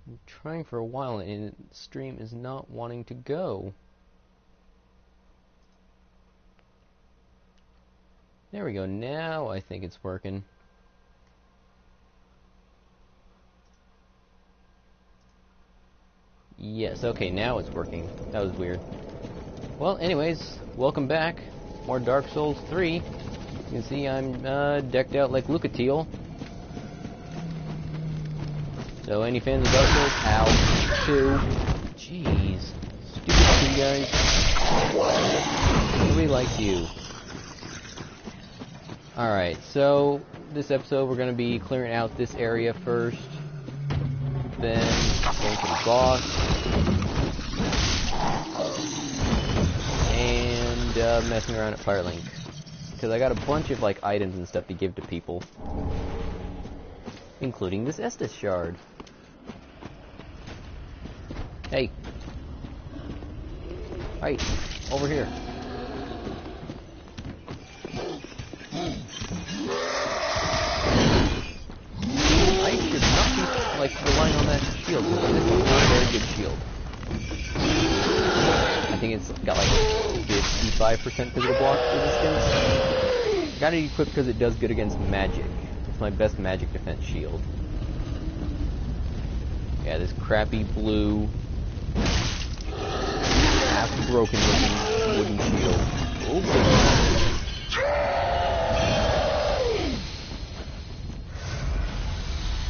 I'm trying for a while and the stream is not wanting to go. There we go. Now I think it's working. Yes, okay, now it's working. That was weird. Well, anyways, welcome back. More Dark Souls 3. You can see I'm decked out like Lucatiel. So, any fans of Dark Souls? Ow. Two. Jeez. Stupid two guys. Nobody likes you. Alright, so this episode we're going to be clearing out this area first. Then going to the boss. And messing around at Firelink. Because I got a bunch of like items and stuff to give to people. Including this Estus shard. Hey. Hey, over here. I should not be like relying on that shield, because this is not a very good shield. I think it's got like 55% physical block resistance. Got it equipped because it does good against magic. It's my best magic defense shield. Yeah, this crappy blue, half broken looking wooden shield. Oh,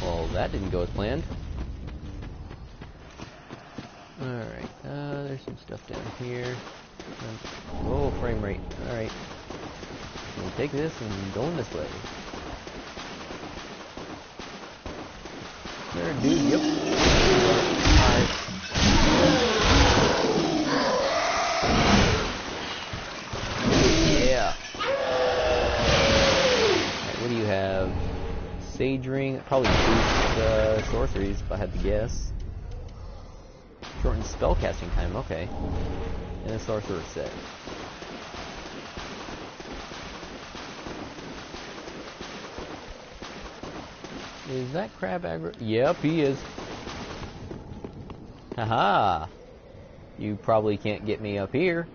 well, that didn't go as planned. Alright, there's some stuff down here. Oh, frame rate. Alright. We'll take this and go in this way. There, dude, yep. Alright. Yeah. Alright, what do you have? Sage ring, probably boost sorceries if I had to guess. Shorten spellcasting time, okay. And a sorcerer set. Is that crab aggro? Yep, he is. Haha! You probably can't get me up here.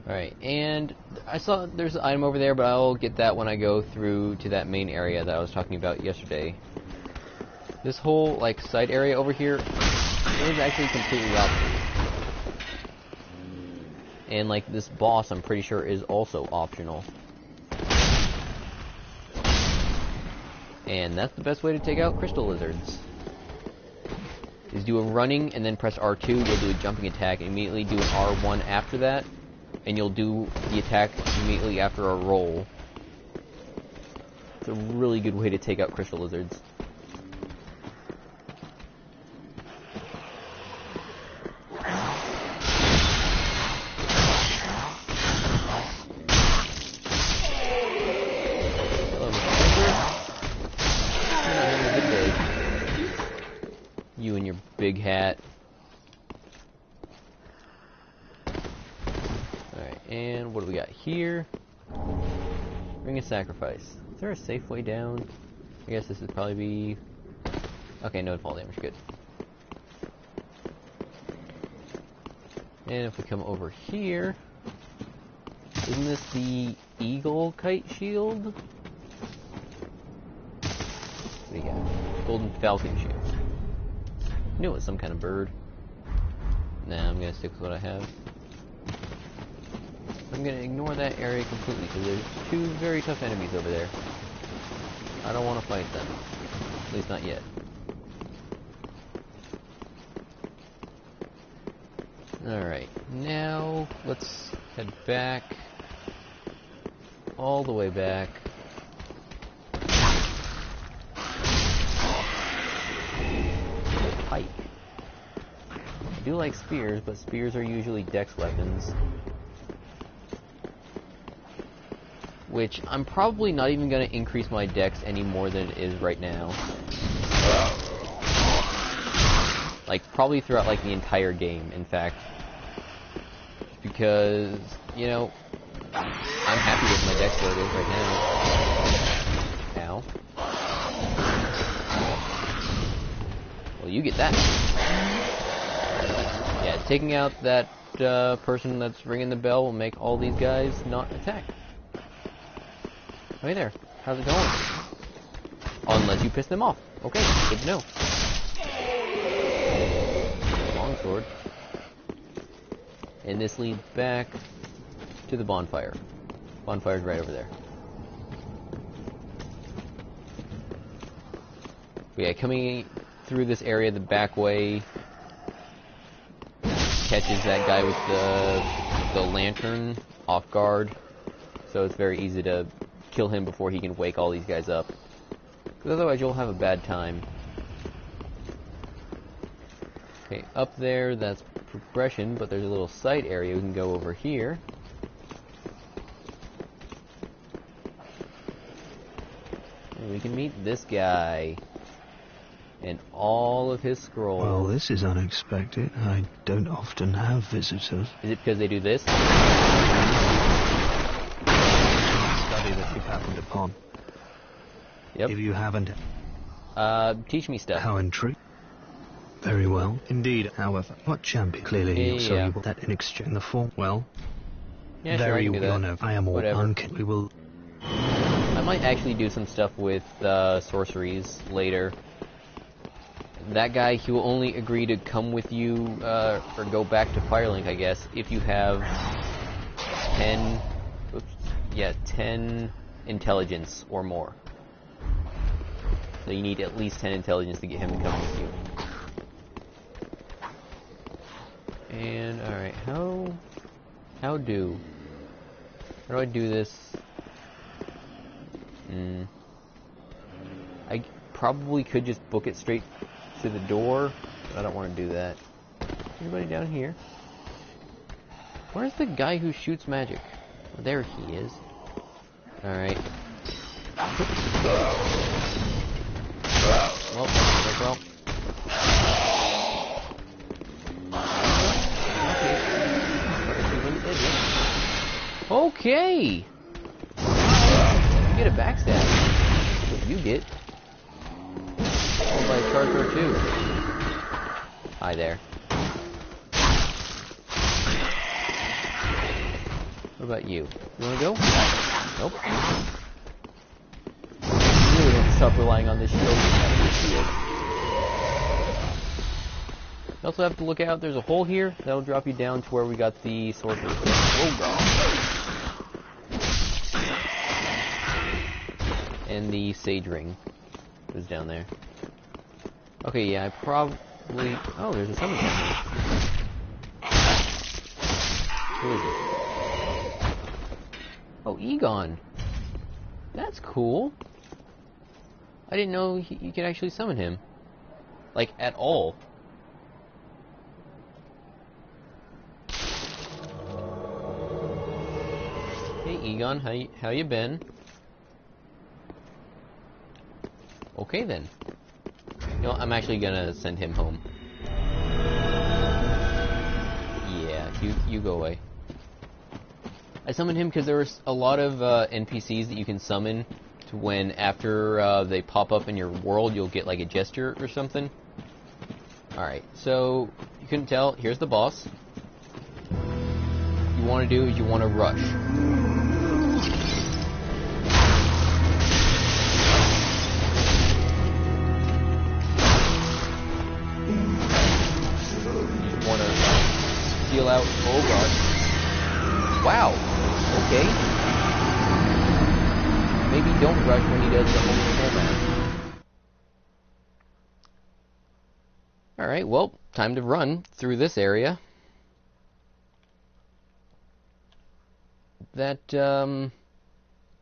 Alright, and I saw there's an item over there, but I'll get that when I go through to that main area that I was talking about yesterday. This whole, like, side area over here is actually completely optional. And, like, this boss, I'm pretty sure, is also optional. And that's the best way to take out crystal lizards. Is do a running and then press R2, you'll do a jumping attack, and immediately do an R1 after that, and you'll do the attack immediately after a roll. It's a really good way to take out crystal lizards. You and your big hat. Alright, and what do we got here? Ring of Sacrifice. Is there a safe way down? I guess this would probably be... Okay, no fall damage, good. And if we come over here... Isn't this the Eagle Kite Shield? What do you got? Golden Falcon Shield. I knew it was some kind of bird. Nah, I'm gonna stick with what I have. I'm gonna ignore that area completely because there's two very tough enemies over there. I don't want to fight them. At least not yet. Alright, now let's head back. All the way back. Pike. I do like spears, but spears are usually dex weapons. Which I'm probably not even going to increase my dex any more than it is right now. Like, probably throughout, like, the entire game, in fact. Because, you know, I'm happy with my dex where it is right now. Ow. you get that. Yeah, taking out that person that's ringing the bell will make all these guys not attack. Hey there, how's it going? Unless you piss them off. Okay, good to know. Longsword. And this leads back to the bonfire. Bonfire's right over there. But yeah, coming through this area the back way catches that guy with the lantern off guard. So it's very easy to kill him before he can wake all these guys up. Because otherwise you'll have a bad time. Okay, up there, that's progression, but there's a little side area. We can go over here. And we can meet this guy. And all of his scrolls. Well, this is unexpected. I don't often have visitors. Is it because they do this? Study that you've happened upon. Yep. If you haven't... teach me stuff. How intriguing. Very well. Indeed, however. What champion? Clearly, so yeah. you want that in exchange in the form. Well, Yeah, very sure, I can do well. that. I am all uncanny. We will... I might actually do some stuff with sorceries later. That guy, he will only agree to come with you, or go back to Firelink, I guess, if you have 10 intelligence or more. So you need at least 10 intelligence to get him to come with you. And, alright, how do I do this? I probably could just book it straight to the door, but I don't want to do that. Anybody down here? Where's the guy who shoots magic? Oh, there he is. Alright. Well. Okay. You get a backstab. That's what you get. Followed by a charger too. Hi there. What about you? You wanna go? Nope. You really have to stop relying on this shield. You also have to look out, there's a hole here. That'll drop you down to where we got the sorcerer. Whoa, God. And the sage ring was down there. Okay, yeah, I probably... Oh, there's a summon down here. Who is it? Oh, Egon. That's cool. I didn't know you could actually summon him. Like, at all. Hey, Egon, how you been? Okay, then. You know, I'm actually gonna send him home. Yeah, you go away. I summoned him because there was a lot of NPCs that you can summon to when after they pop up in your world, you'll get like a gesture or something. Alright, so you couldn't tell. Here's the boss. What you want to do is you want to rush. Heal out. Oh god. Wow. Okay. Maybe don't rush when he does the whole format. Alright, well, time to run through this area. That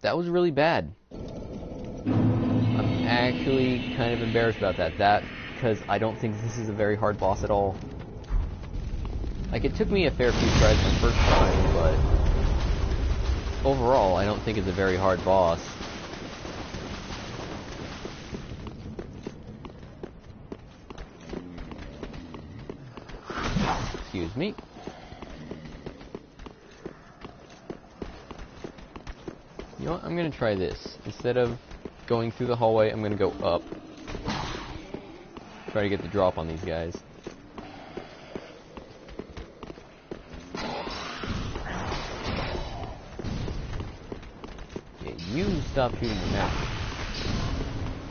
was really bad. I'm actually kind of embarrassed about that. Because I don't think this is a very hard boss at all. Like, it took me a fair few tries the first time, but overall, I don't think it's a very hard boss. Excuse me. You know what? I'm gonna try this. Instead of going through the hallway, I'm gonna go up. Try to get the drop on these guys. Yeah, you stop shooting the map.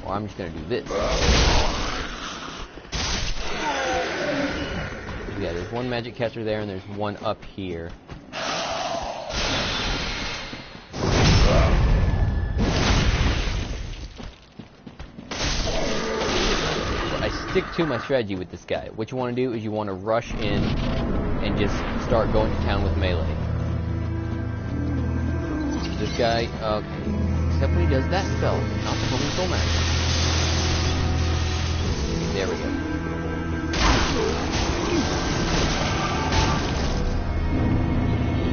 Or I'm just gonna do this. Yeah, there's one magic caster there, and there's one up here. Stick to my strategy with this guy. What you want to do is you want to rush in and just start going to town with melee. This guy, okay, except when he does that spell, not the homing soul magic. There we go.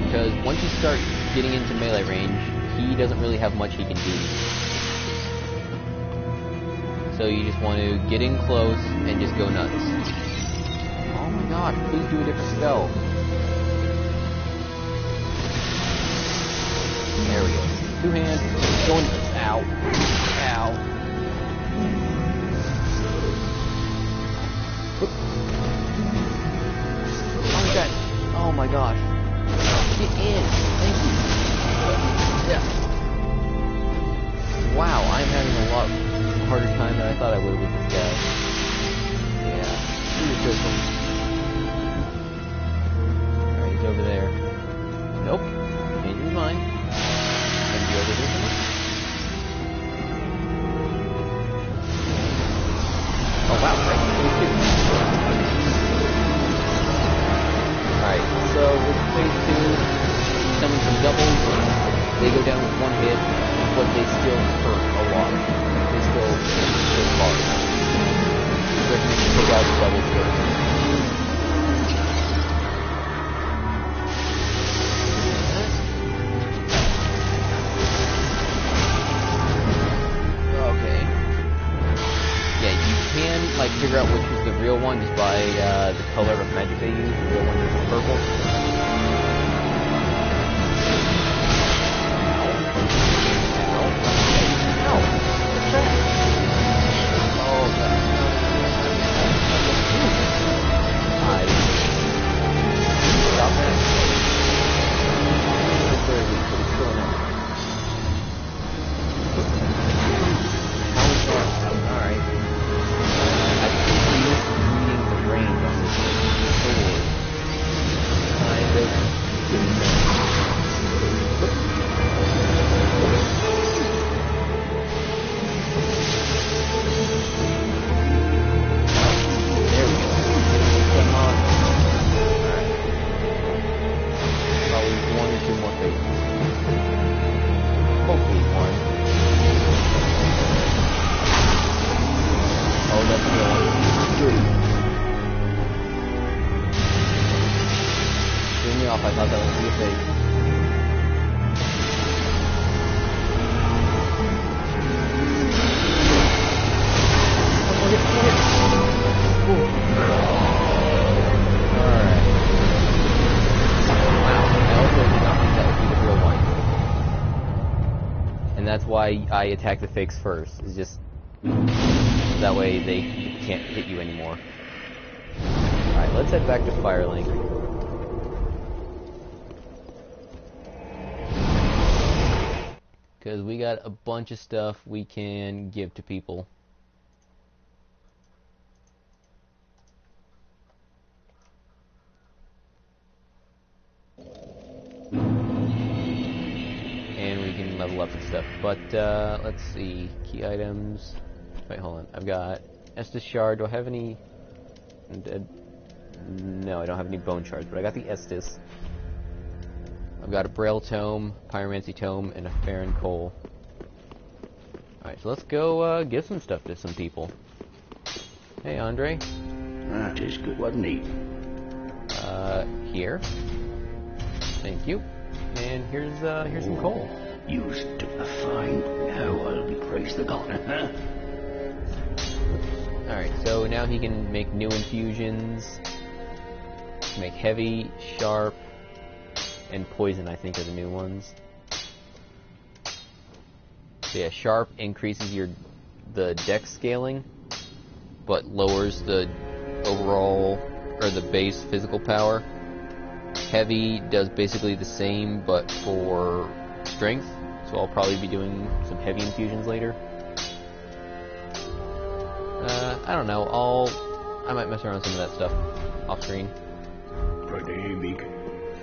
Because once you start getting into melee range, he doesn't really have much he can do. So you just want to get in close and just go nuts. Oh my gosh, please do a different spell. There we go. Two hands, going, ow, ow. Oh my god, oh my gosh. Get in, thank you. Yeah. Wow, I'm having a lot harder time than I thought I would with this guy. Yeah. Alright, he's over there. Nope. Change his mind. Gonna be over here for me. Oh wow, right. Alright, so with phase 2, summon some doubles. They go down with one hit, but they still hurt a lot. They still hit hard. I recommend you take out the doubles first. Okay. Yeah, you can like figure out which is the real one just by the color of magic they use. The real one is purple. I thought that was going to be a fake. Alright. Wow, I also did not think that would be the real one. And that's why I attack the fakes first. It's just that way they can't hit you anymore. Alright, let's head back to Firelink. Because we got a bunch of stuff we can give to people. And we can level up and stuff. But, let's see. Key items. Wait, hold on. I've got Estus Shard. Do I have any... No, I don't have any Bone Shards, but I got the Estus. I've got a Braille Tome, Pyromancy Tome, and a Farron Coal. Alright, so let's go give some stuff to some people. Hey, Andre. That is good, wasn't he? Here. Thank you. And here's some coal. Used to a fine. Now I'll be praised the God. Alright, so now he can make new infusions. Make heavy, sharp, and poison, I think, are the new ones. So yeah, sharp increases the dex scaling, but lowers the overall, or the base physical power. Heavy does basically the same, but for strength, so I'll probably be doing some heavy infusions later. I don't know, I might mess around with some of that stuff off screen.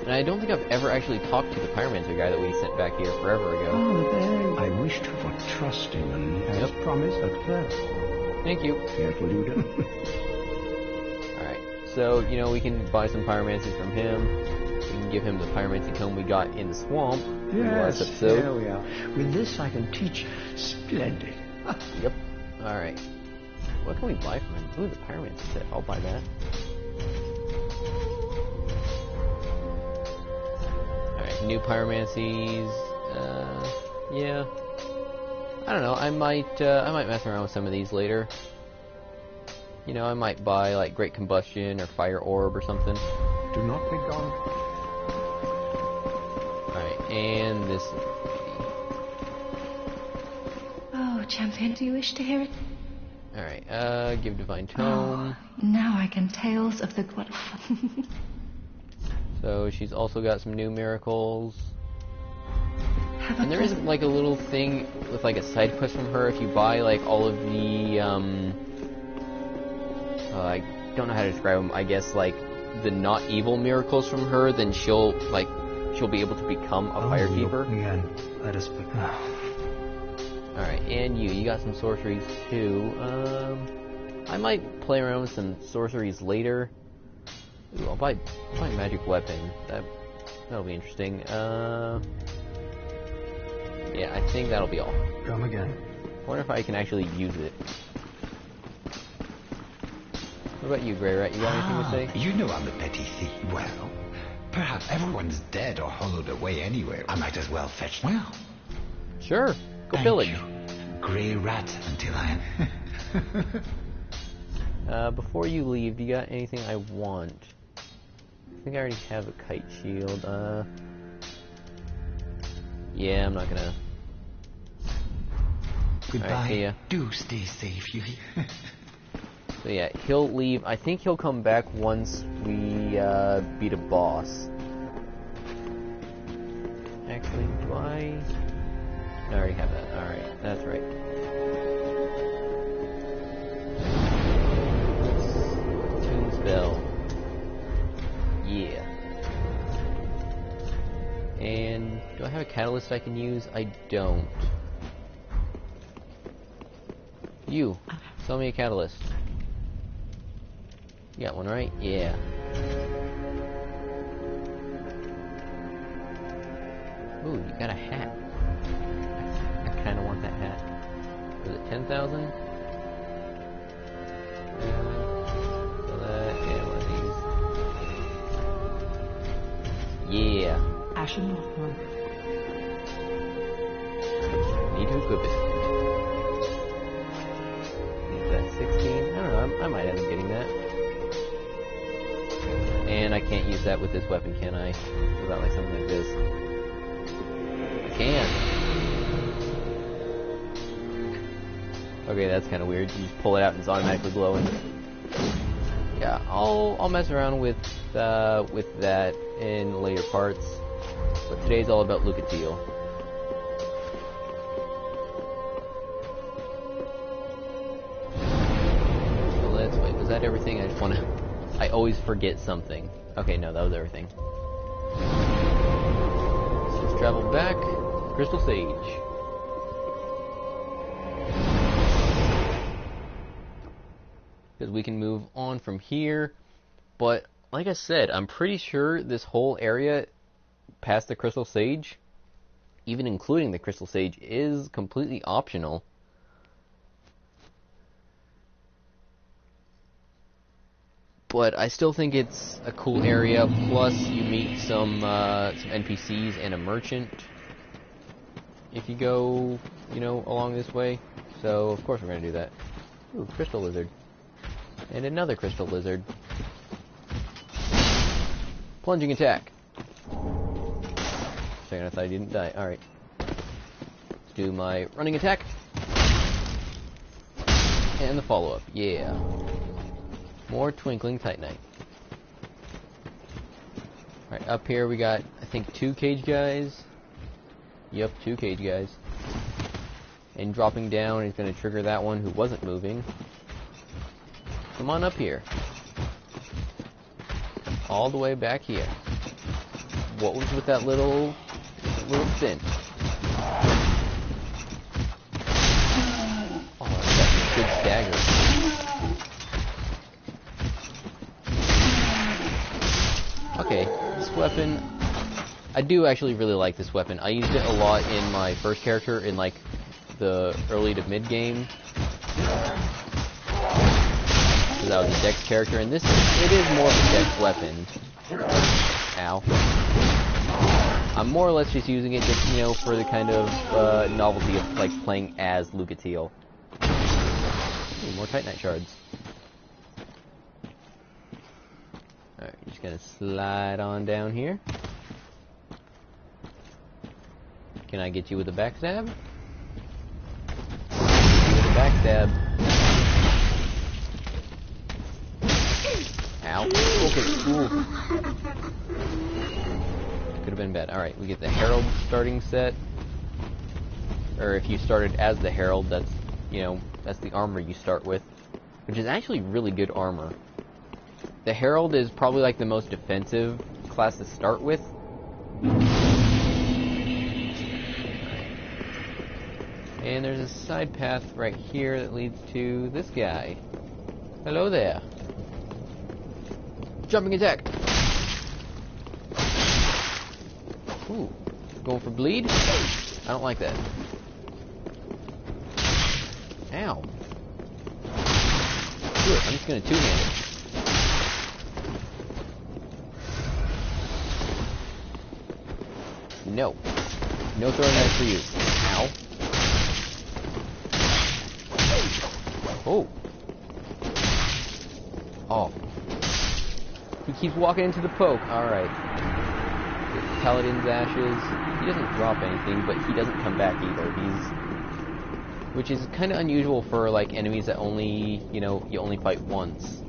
And I don't think I've ever actually talked to the pyromancer guy that we sent back here forever ago. Oh, I wished for trust in them, as promised at first. Thank you. Careful you don't. Alright, so, you know, we can buy some pyromancies from him. We can give him the pyromancy tome we got in the swamp in the last episode. There we are. With this I can teach. Splendid. Yep. Alright. What can we buy from him? Ooh, the pyromancy set. I'll buy that. Alright, new pyromancies. Yeah. I don't know. I might mess around with some of these later. You know, I might buy like Great Combustion or Fire Orb or something. Do not be gone. Alright, and this. Oh, champion, do you wish to hear it? Alright, give Divine Tome. Oh, now I can tales of the So she's also got some new miracles. Have a And there is like a little thing with like a side quest from her if you buy like all of the I don't know how to describe them. I guess like the not evil miracles from her, then she'll be able to become a fire keeper. Again, let us pick. Alright, and you got some sorceries too. I might play around with some sorceries later. Ooh, I'll buy magic weapon. That'll be interesting. Yeah, I think that'll be all. Come again. I wonder if I can actually use it. What about you, Grey Rat? You got anything to say? You know I'm a petty thief. Well, perhaps everyone's dead or hollowed away anyway. I might as well fetch. Well, Sure. Go thank pillage. you. Grey rat until I am. Before you leave, do you got anything I want? I think I already have a kite shield. Yeah, I'm not gonna. Goodbye. Alright, see ya. Do stay safe, you hear? So yeah, he'll leave. I think he'll come back once we beat a boss. Actually, do I already have that. Alright, that's right. Tomb spell. Yeah. And do I have a catalyst I can use? I don't. You, sell me a catalyst. You got one, right? Yeah. Ooh, you got a hat. I kind of want that hat. Was it 10,000? So that, yeah, one of these. Yeah. Ashen Need to equip it. Is that 16? I don't know, I might end up getting that. And I can't use that with this weapon, can I? What about like something like this? I can. Okay, that's kind of weird. You just pull it out and it's automatically glowing. Yeah, I'll mess around with that in later parts. But today's all about Lucatiel. So let's wait. Was that everything? I just want to. I always forget something. Okay, no, that was everything. So let's travel back. Crystal Sage. Because we can move on from here. But, like I said, I'm pretty sure this whole area past the Crystal Sage, even including the Crystal Sage, is completely optional. But I still think it's a cool area. Plus, you meet some NPCs and a merchant if you go, you know, along this way. So, of course, we're going to do that. Ooh, Crystal Lizard. And another Crystal Lizard. Plunging attack. Second, I thought I didn't die. Alright. Let's do my running attack. And the follow-up, yeah. More Twinkling Titanite. Alright, up here we got, I think, 2 cage guys. Yep, 2 cage guys. And dropping down is going to trigger that one who wasn't moving. Come on up here. All the way back here. What was with that little spin? Oh, that's a good stagger. Okay, this weapon, I do actually really like this weapon. I used it a lot in my first character in like the early to mid game. Because I was a dex character, and it is more of a dex weapon. Ow. I'm more or less just using it just, you know, for the kind of novelty of like playing as Lucatiel. Ooh, more Titanite shards. Alright, just gonna slide on down here. Can I get you with a backstab? With a backstab. Ow. Okay, ooh. Could have been bad. Alright, we get the Herald starting set. Or if you started as the Herald, that's, you know, that's the armor you start with. Which is actually really good armor. The Herald is probably like the most defensive class to start with. And there's a side path right here that leads to this guy. Hello there. Jumping attack. Ooh, going for bleed? I don't like that. Ow. Screw it, I'm just gonna two-hand it. No. No throwing knife for you. Ow. Oh. Oh. He keeps walking into the poke. Alright. Paladin's Ashes. He doesn't drop anything, but he doesn't come back either. Which is kind of unusual for, like, enemies that only, you know, you only fight once.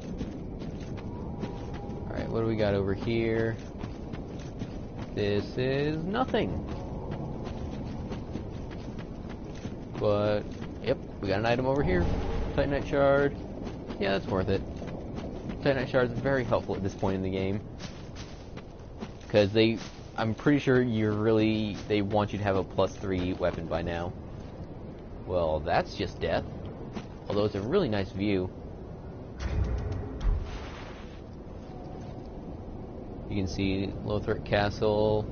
Alright, what do we got over here? This is nothing. But, yep, we got an item over here. Titanite Shard. Yeah, that's worth it. Titanite Shard is very helpful at this point in the game. Because I'm pretty sure they want you to have a +3 weapon by now. Well, that's just death. Although it's a really nice view. You can see Lothric Castle.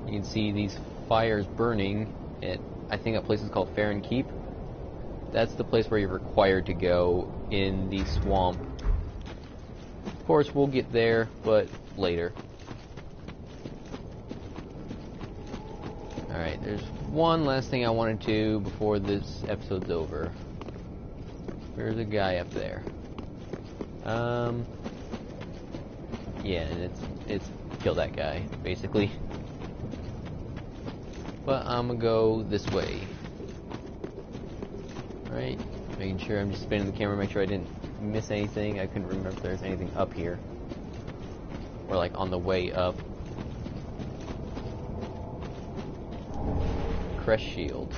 You can see these fires burning at, I think that place is called Farron Keep. That's the place where you're required to go in the swamp. Of course, we'll get there, but later. Alright, there's one last thing I wanted to before this episode's over. There's a guy up there. Yeah, and it's kill that guy, basically. But I'm gonna go this way. Right? Making sure I'm just spinning the camera, make sure I didn't miss anything. I couldn't remember if there's anything up here. Or like on the way up. Crest shield.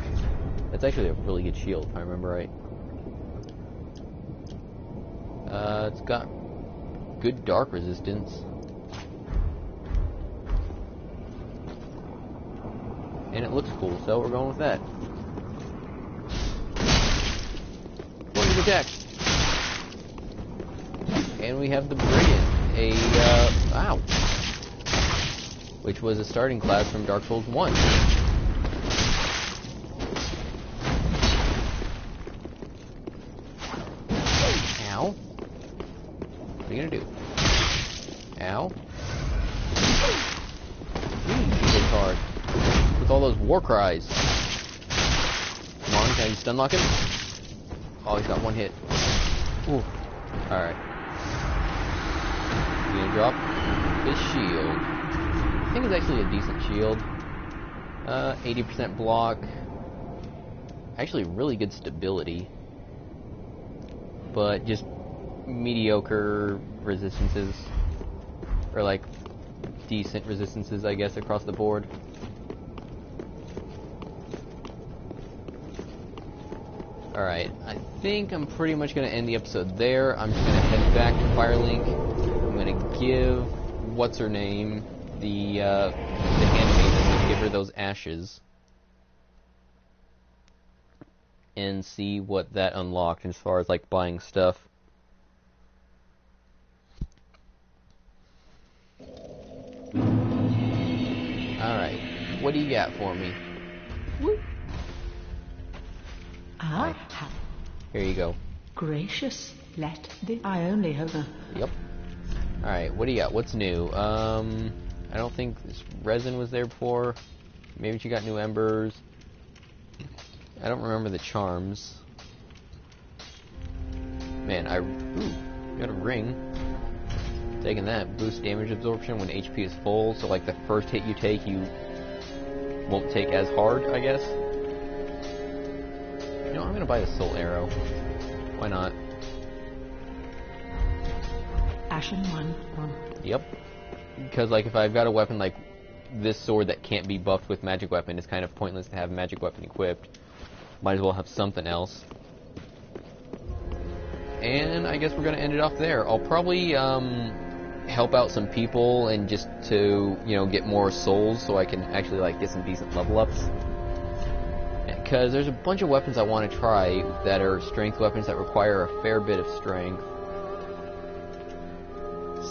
That's actually a really good shield, if I remember right. It's got good dark resistance. And it looks cool, so we're going with that. Pointing attack. And we have the Brigand, wow. Which was a starting class from Dark Souls 1. Ow. What are you gonna do? Ow. He hits hard. With all those war cries. Come on, can I stun lock him? Oh, he's got one hit. Ooh. Alright. He's gonna drop his shield. I think it's actually a decent shield. 80% block. actually really good stability, but just mediocre resistances, or like decent resistances, I guess, across the board. Alright, I think I'm pretty much going to end the episode there. I'm just going to head back to Firelink. I'm going to give what's-her-name the handmaiden. I'm going to give her those ashes and see what that unlocked as far as like buying stuff. Alright, what do you got for me? Woo. Ah, Here you go. gracious, let the... I only have a... Yep. Alright, what do you got? What's new? I don't think this resin was there before. Maybe she got new embers. I don't remember the charms. Man, ooh, got a ring. Taking that. Boost damage absorption when HP is full, so like the first hit you take, you won't take as hard, I guess. You know, I'm gonna buy the soul arrow. Why not? Ashen one. Yep. Because like if I've got a weapon like this sword that can't be buffed with magic weapon, it's kind of pointless to have magic weapon equipped. Might as well have something else. And I guess we're gonna end it off there. I'll probably help out some people and just to, you know, get more souls so I can actually like get some decent level ups. Because there's a bunch of weapons I want to try that are strength weapons that require a fair bit of strength.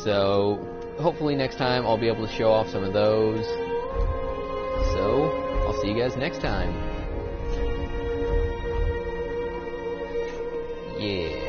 So, hopefully next time I'll be able to show off some of those. So, I'll see you guys next time. Yeah.